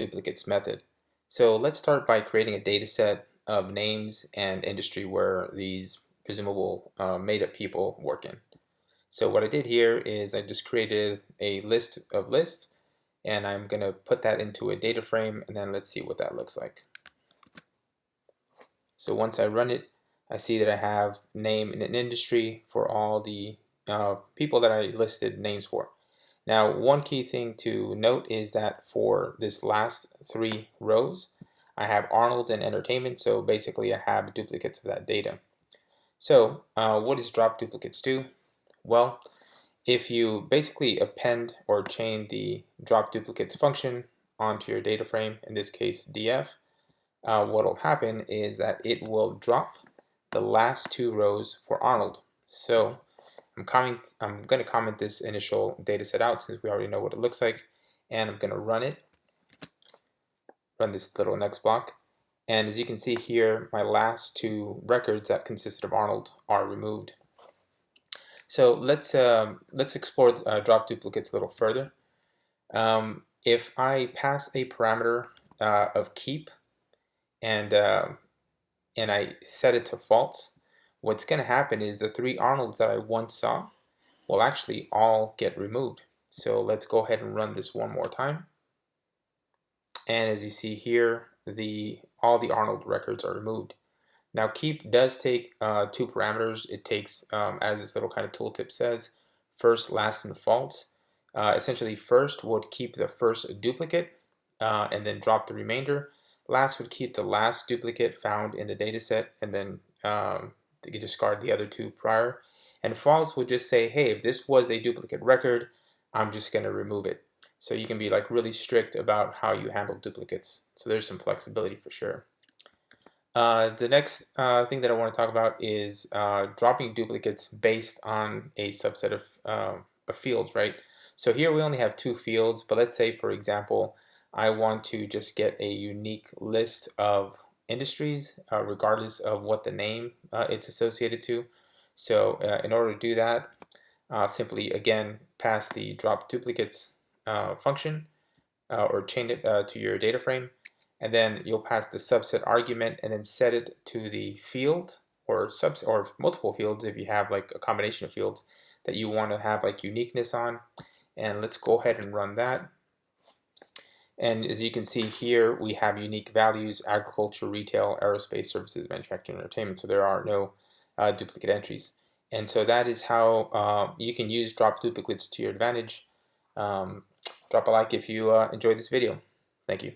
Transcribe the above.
duplicates method. So let's start by creating a data set of names and industry where these presumable made-up people work in. So what I did here is I just created a list of lists, and I'm going to put that into a data frame, and then let's see what that looks like. So once I run it, I see that I have name and an industry for all the people that I listed names for. Now, one key thing to note is that for this last 3 rows, I have Arnold and entertainment, so basically I have duplicates of that data. So what does drop duplicates do? Well, if you basically append or chain the drop duplicates function onto your data frame, in this case df, what will happen is that it will drop the last 2 rows for Arnold. So I'm going to comment this initial data set out since we already know what it looks like, and I'm going to run this little next block. And as you can see here, my last 2 records that consisted of Arnold are removed. So let's explore drop duplicates a little further. If I pass a parameter of keep and I set it to false, what's going to happen is the 3 Arnolds that I once saw will actually all get removed. So let's go ahead and run this one more time. And as you see here, all the Arnold records are removed. Now keep does take 2 parameters. It takes, as this little kind of tooltip says, first, last, and false. Essentially, first would keep the first duplicate and then drop the remainder. Last would keep the last duplicate found in the data set and then discard the other 2 prior. And false would just say, hey, if this was a duplicate record, I'm just going to remove it. So you can be like really strict about how you handle duplicates. So there's some flexibility for sure. The next thing that I want to talk about is dropping duplicates based on a subset of fields, right? So here we only have 2 fields, but let's say, for example, I want to just get a unique list of industries, regardless of what the name it's associated to. So in order to do that, simply again pass the drop duplicates function or chain it to your data frame, and then you'll pass the subset argument and then set it to the field or multiple fields if you have like a combination of fields that you want to have like uniqueness on. And let's go ahead and run that. And as you can see here, we have unique values: agriculture, retail, aerospace, services, manufacturing, entertainment. So there are no duplicate entries. And so that is how you can use drop duplicates to your advantage. Drop a like if you enjoyed this video. Thank you.